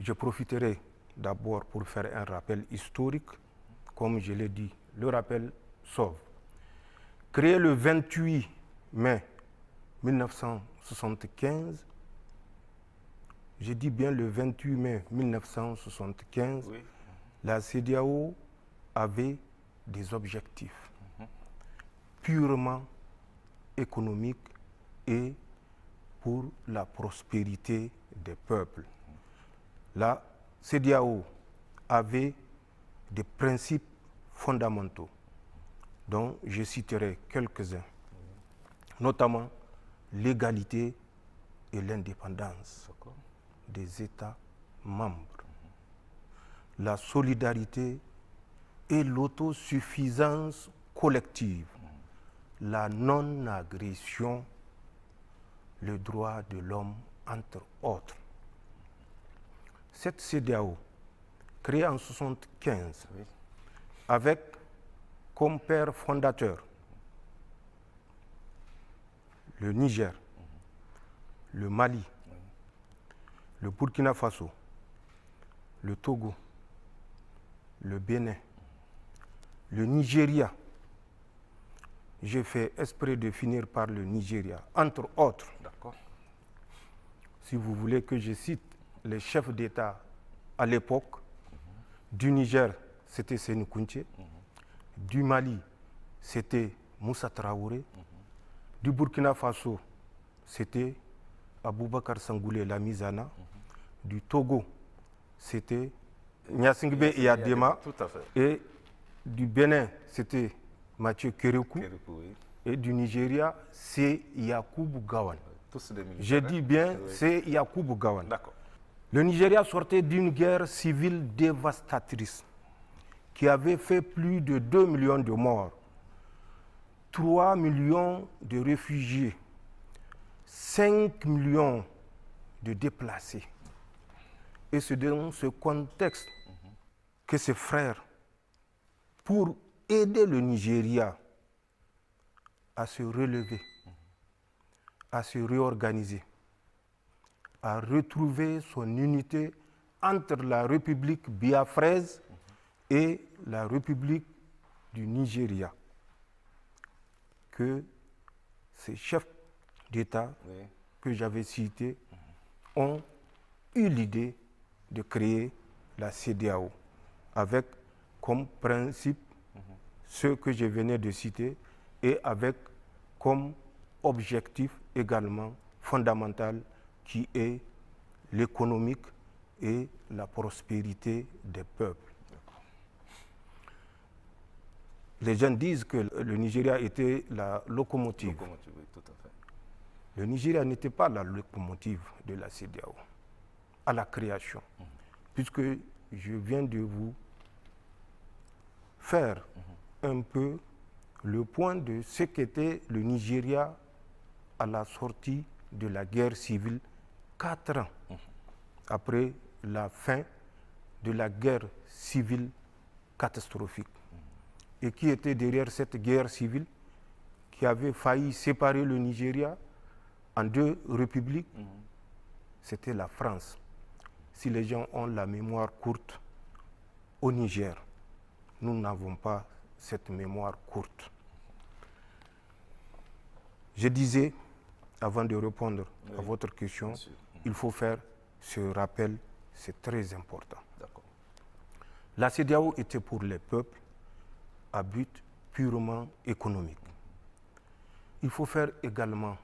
Je profiterai d'abord pour faire un rappel historique. Comme je l'ai dit, le rappel sauve. Créé le 28 mai 1975, je dis bien le 28 mai 1975, oui. La CEDEAO avait des objectifs purement économiques et pour la prospérité des peuples. La CEDEAO avait des principes fondamentaux dont je citerai quelques-uns, notamment l'égalité et l'indépendance des États membres, la solidarité et l'autosuffisance collective, la non-agression, le droit de l'homme, entre autres. Cette CEDEAO, créée en 1975, oui. Avec comme père fondateur le Niger, le Mali, le Burkina Faso, le Togo, le Bénin, le Nigeria. J'ai fait exprès de finir par le Nigeria, entre autres. D'accord. Si vous voulez que je cite les chefs d'État à l'époque, du Niger, c'était Sékou Touré, du Mali, c'était Moussa Traoré, du Burkina Faso, c'était Aboubakar Sangoulé Lamizana, du Togo, c'était Gnassingbé Eyadema, et du Bénin, c'était Mathieu Kérékou, oui. Et du Nigeria, c'est Yakubu Gowon. Je dis bien, oui. C'est Yakubu Gowon. Le Nigeria sortait d'une guerre civile dévastatrice qui avait fait plus de 2 millions de morts, 3 millions de réfugiés, 5 millions de déplacés. Et c'est dans ce contexte que ses frères, pour aider le Nigeria à se relever, à se réorganiser, à retrouver son unité entre la République biafraise et la République du Nigeria, que ces chefs d'État que j'avais cités ont eu l'idée de créer la CEDEAO avec comme principe ce que je venais de citer et avec comme objectif également fondamental qui est l'économique et la prospérité des peuples. Les gens disent que le Nigeria était la locomotive. Oui, tout à fait. Le Nigeria n'était pas la locomotive de la CEDEAO à la création, puisque je viens de vous faire un peu le point de ce qu'était le Nigeria à la sortie de la guerre civile, 4 ans après la fin de la guerre civile catastrophique. Et qui était derrière cette guerre civile qui avait failli séparer le Nigeria en 2 républiques, c'était la France. Si les gens ont la mémoire courte, au Niger, nous n'avons pas cette mémoire courte. Je disais, avant de répondre à votre question, il faut faire ce rappel, c'est très important. La CEDEAO était pour les peuples à but purement économique. Il faut faire également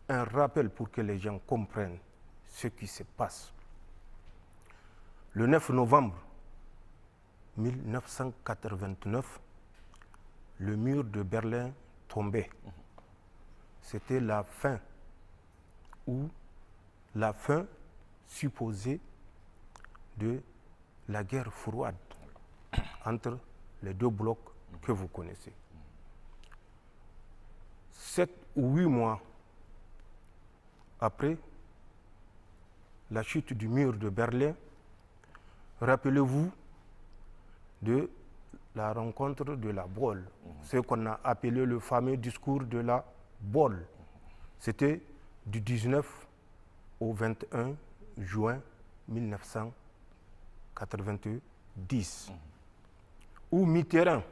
un rappel pour que les gens comprennent ce qui se passe. Le 9 novembre 1989, le mur de Berlin tombait. C'était la fin, ou la fin supposée de la guerre froide entre les 2 blocs que vous connaissez. 7 ou 8 mois après la chute du mur de Berlin, rappelez-vous de la rencontre de la Baule, ce qu'on a appelé le fameux discours de la Baule. C'était du 19 au 21 juin 1990, où Mitterrand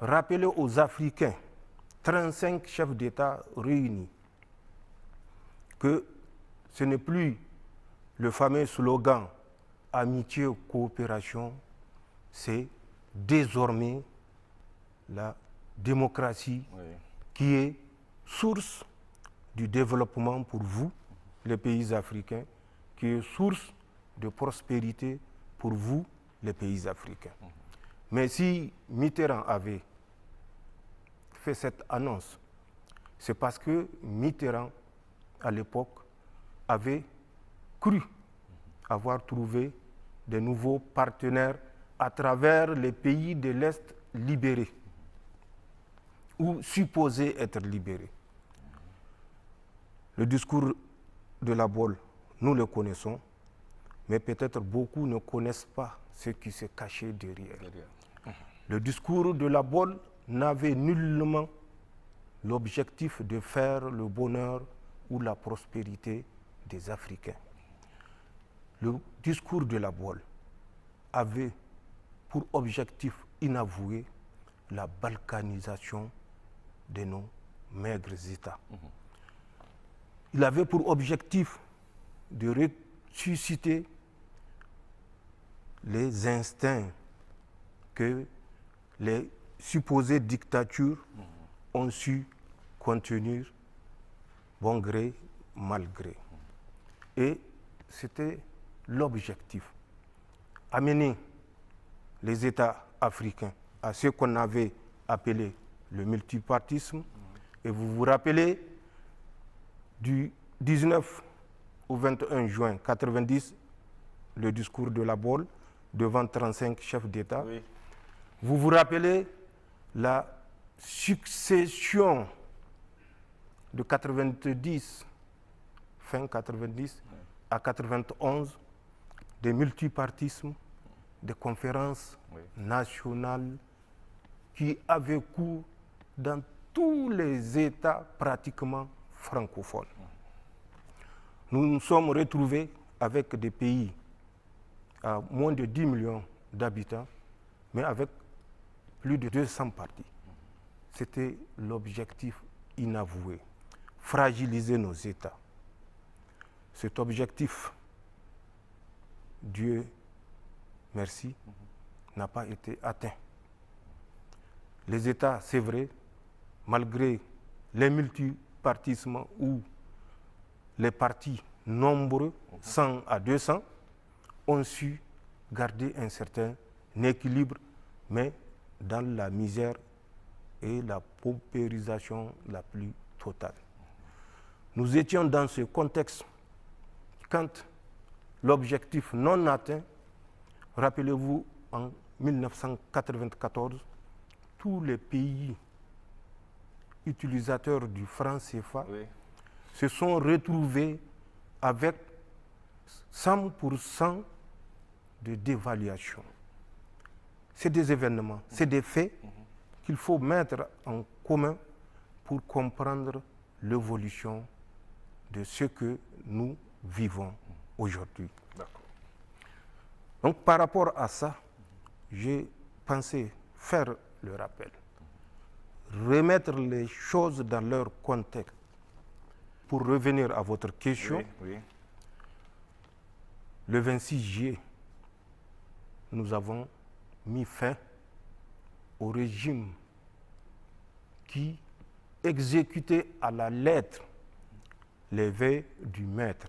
rappelait aux Africains, 35 chefs d'État réunis, que ce n'est plus le fameux slogan « Amitié, coopération », c'est désormais la démocratie qui est source du développement pour vous, les pays africains, qui est source de prospérité pour vous, les pays africains. Mais si Mitterrand avait fait cette annonce, c'est parce que Mitterrand, à l'époque, avait cru avoir trouvé de nouveaux partenaires à travers les pays de l'Est libérés, ou supposés être libérés. Le discours de La Baule, nous le connaissons, mais peut-être beaucoup ne connaissent pas ce qui se cachait derrière. Le discours de La Baule n'avait nullement l'objectif de faire le bonheur ou la prospérité des Africains. Le discours de La Baule avait pour objectif inavoué la balkanisation de nos maigres États. Il avait pour objectif de ressusciter les instincts que les supposées dictatures ont su contenir bon gré, mal gré. Et c'était l'objectif. Amener les États africains à ce qu'on avait appelé le multipartisme. Et vous vous rappelez, du 19 au 21 juin 1990, le discours de La Baule devant 35 chefs d'État. Oui. Vous vous rappelez la succession de 90, fin 90 à 91, des multipartismes, des conférences nationales qui avaient cours dans tous les États pratiquement francophones. Nous nous sommes retrouvés avec des pays à moins de 10 millions d'habitants, mais avec plus de 200 partis. C'était l'objectif inavoué, fragiliser nos États. Cet objectif, Dieu merci, n'a pas été atteint. Les États, c'est vrai, malgré les multipartismes ou les partis nombreux, 100 à 200, ont su garder un certain équilibre, mais dans la misère et la paupérisation la plus totale. Nous étions dans ce contexte quand l'objectif non atteint, rappelez-vous, en 1994, tous les pays utilisateurs du franc CFA se sont retrouvés avec 100% de dévaluation. C'est des événements, c'est des faits qu'il faut mettre en commun pour comprendre l'évolution de ce que nous vivons aujourd'hui. Donc par rapport à ça, j'ai pensé faire le rappel, remettre les choses dans leur contexte. Pour revenir à votre question, le 26 juillet, nous avons mis fin au régime qui exécutait à la lettre les vœux du maître.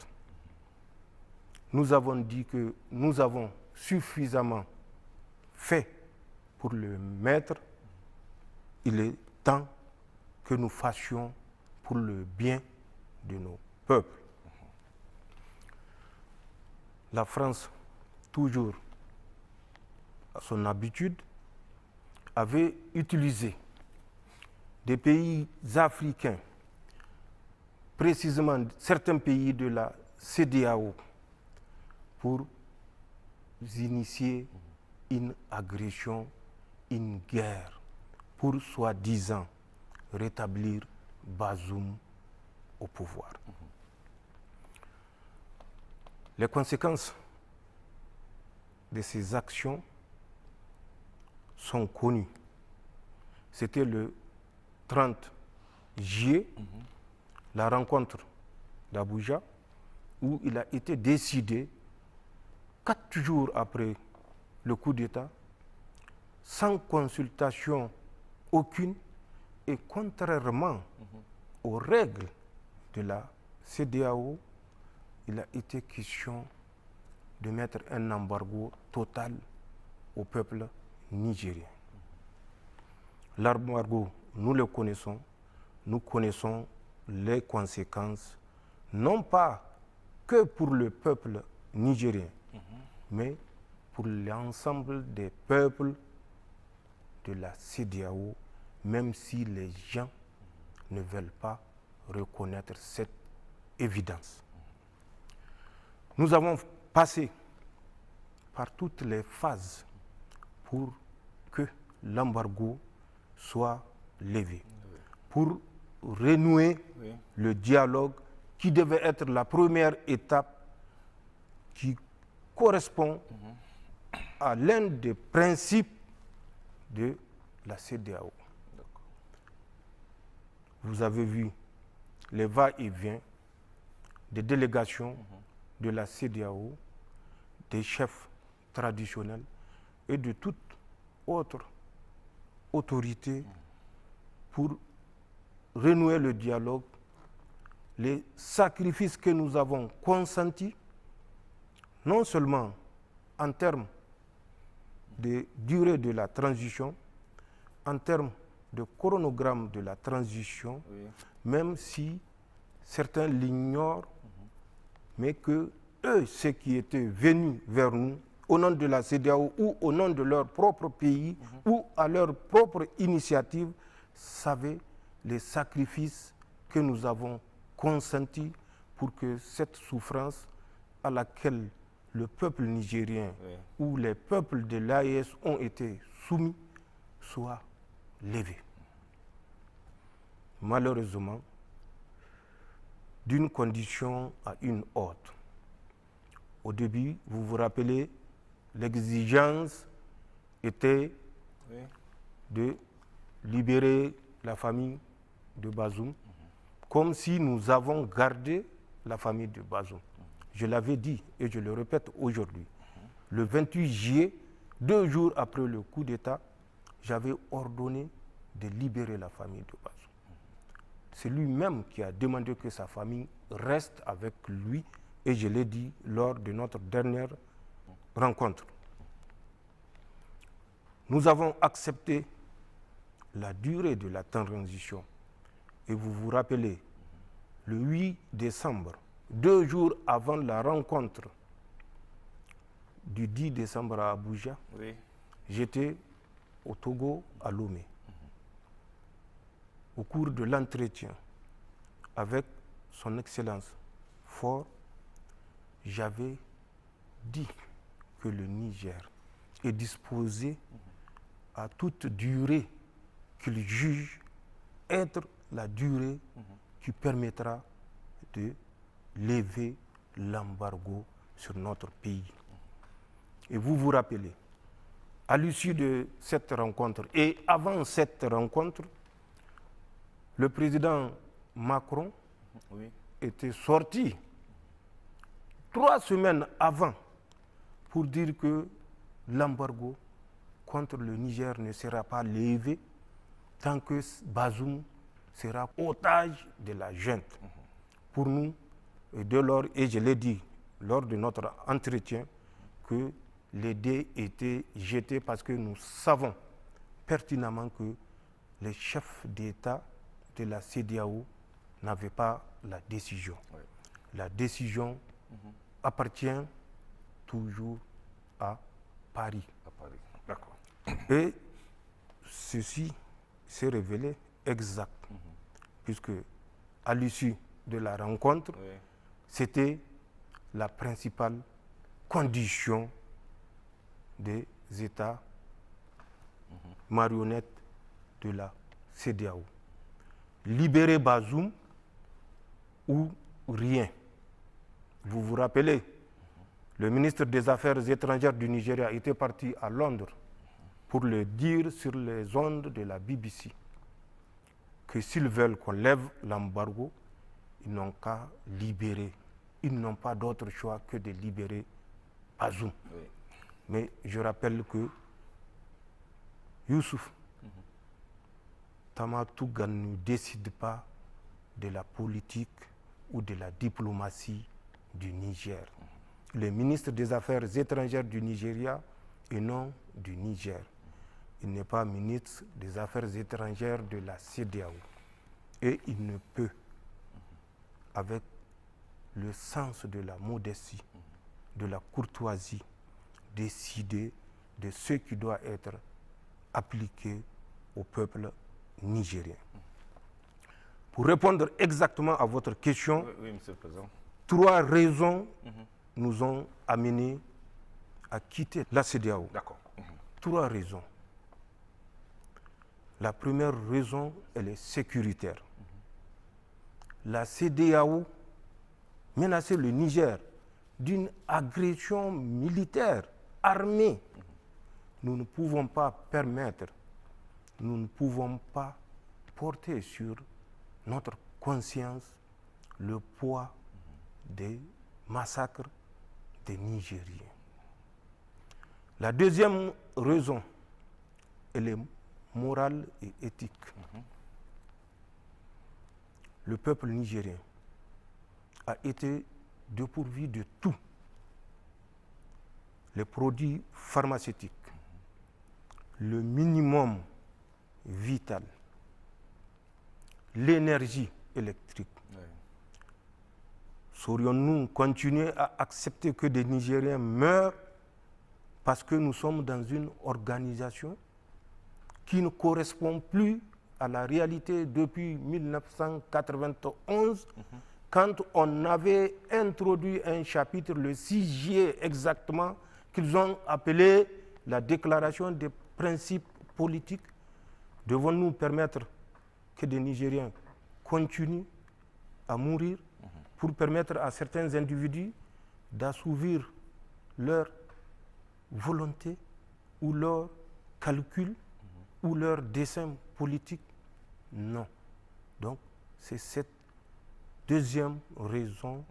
Nous avons dit que nous avons suffisamment fait pour le maître. Il est temps que nous fassions pour le bien de nos peuples. La France, toujours à son habitude, avait utilisé des pays africains, précisément certains pays de la CEDEAO, pour initier une agression, une guerre, pour soi-disant rétablir Bazoum au pouvoir. Les conséquences de ces actions sont connues. C'était le 30 juillet, la rencontre d'Abuja, où il a été décidé, 4 jours après le coup d'État, sans consultation aucune et contrairement aux règles de la CEDEAO, il a été question de mettre un embargo total au peuple nigérien. L'embargo, nous le connaissons, nous connaissons les conséquences, non pas que pour le peuple nigérien, mais pour l'ensemble des peuples de la CEDEAO, même si les gens ne veulent pas reconnaître cette évidence. Nous avons passé par toutes les phases pour que l'embargo soit levé, pour renouer le dialogue qui devait être la première étape qui correspond à l'un des principes de la CEDEAO. Vous avez vu les va-et-vient des délégations de la CEDEAO, des chefs traditionnels et de toute autre autorité pour renouer le dialogue, les sacrifices que nous avons consentis, non seulement en termes de durée de la transition, en termes de chronogramme de la transition, même si certains l'ignorent, mais que eux, ceux qui étaient venus vers nous, au nom de la CEDEAO ou au nom de leur propre pays ou à leur propre initiative, savaient les sacrifices que nous avons consentis pour que cette souffrance à laquelle le peuple nigérien ou les peuples de l'AES ont été soumis soit levée. Malheureusement, d'une condition à une autre. Au début, vous vous rappelez, l'exigence était de libérer la famille de Bazoum, comme si nous avons gardé la famille de Bazoum. Je l'avais dit et je le répète aujourd'hui. Le 28 juillet, 2 jours après le coup d'État, j'avais ordonné de libérer la famille de Bazoum. C'est lui-même qui a demandé que sa famille reste avec lui et je l'ai dit lors de notre dernière rencontre. Nous avons accepté la durée de la transition. Et vous vous rappelez, le 8 décembre, 2 jours avant la rencontre du 10 décembre à Abuja, j'étais au Togo, à Lomé. Au cours de l'entretien avec son Excellence Faure, j'avais dit que le Niger est disposé à toute durée qu'il juge être la durée qui permettra de lever l'embargo sur notre pays. Et vous vous rappelez, à l'issue de cette rencontre et avant cette rencontre, le président Macron était sorti 3 semaines avant pour dire que l'embargo contre le Niger ne sera pas levé tant que Bazoum sera otage de la junte. Pour nous, dès lors, et je l'ai dit lors de notre entretien, que les dés étaient jetés parce que nous savons pertinemment que les chefs d'État de la CEDEAO n'avaient pas la décision. La décision appartient toujours à Paris. D'accord. Et ceci s'est révélé exact, puisque à l'issue de la rencontre, c'était la principale condition des États marionnettes de la CEDEAO. Libérer Bazoum ou rien. Vous vous rappelez, Le ministre des Affaires étrangères du Nigeria était parti à Londres pour le dire sur les ondes de la BBC que s'ils veulent qu'on lève l'embargo, ils n'ont qu'à libérer. Ils n'ont pas d'autre choix que de libérer Bazoum. Oui. Mais je rappelle que Youssouf Tamatou-Gan ne décide pas de la politique ou de la diplomatie du Niger. Le ministre des Affaires étrangères du Nigeria et non du Niger. Il n'est pas ministre des Affaires étrangères de la CEDEAO. Et il ne peut, avec le sens de la modestie, de la courtoisie, décider de ce qui doit être appliqué au peuple nigérien. Pour répondre exactement à votre question, oui, Monsieur le Président. 3 raisons nous ont amenés à quitter la CEDEAO. D'accord. 3 raisons. La première raison, elle est sécuritaire. La CEDEAO menaçait le Niger d'une agression militaire, armée. Nous ne pouvons pas permettre, nous ne pouvons pas porter sur notre conscience le poids des massacres des Nigériens. La deuxième raison, elle est morale et éthique. Le peuple nigérien a été dépourvu de tout. Les produits pharmaceutiques, le minimum vital, l'énergie électrique. Oui. Saurions-nous continuer à accepter que des Nigériens meurent parce que nous sommes dans une organisation qui ne correspond plus à la réalité depuis 1991, quand on avait introduit un chapitre, le 6 juillet exactement, qu'ils ont appelé la déclaration des principes politiques. Devons-nous permettre que des Nigériens continuent à mourir pour permettre à certains individus d'assouvir leur volonté ou leur calcul ou leur dessein politique? Non. Donc, c'est cette deuxième raison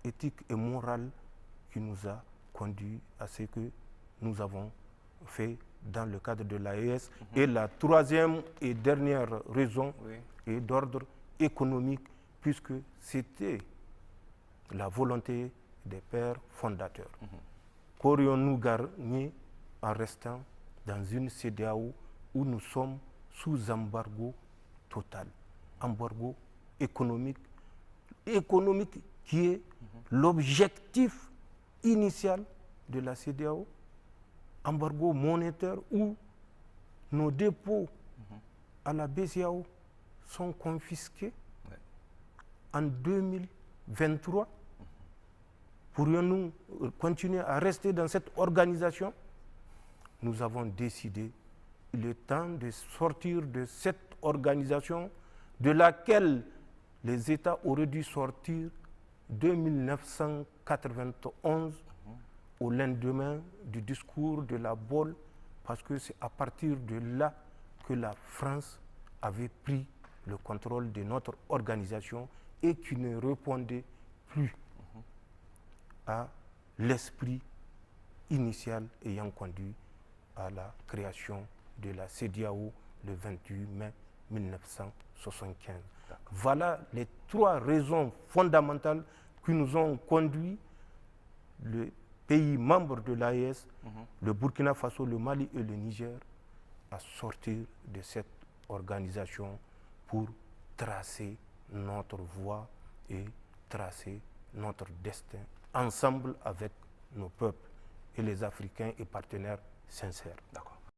éthique et morale qui nous a conduit à ce que nous avons fait dans le cadre de l'AES. Et la troisième et dernière raison est d'ordre économique, puisque c'était la volonté des pères fondateurs. Qu'aurions-nous gagné en restant dans une CEDEAO où nous sommes sous embargo total, embargo économique qui est l'objectif initial de la CEDEAO, embargo monétaire où nos dépôts à la BCEAO sont confisqués en 2023. Pourrions-nous continuer à rester dans cette organisation? Nous avons décidé, il est temps de sortir de cette organisation de laquelle les États auraient dû sortir de 1991 au lendemain du discours de la Baule, parce que c'est à partir de là que la France avait pris le contrôle de notre organisation et qui ne répondait plus à l'esprit initial ayant conduit à la création de la CEDEAO le 28 mai 1975. Voilà les 3 raisons fondamentales qui nous ont conduit, le pays membre de l'AES, le Burkina Faso, le Mali et le Niger, à sortir de cette organisation pour tracer notre voie et tracer notre destin ensemble avec nos peuples et les Africains et partenaires sincères. D'accord.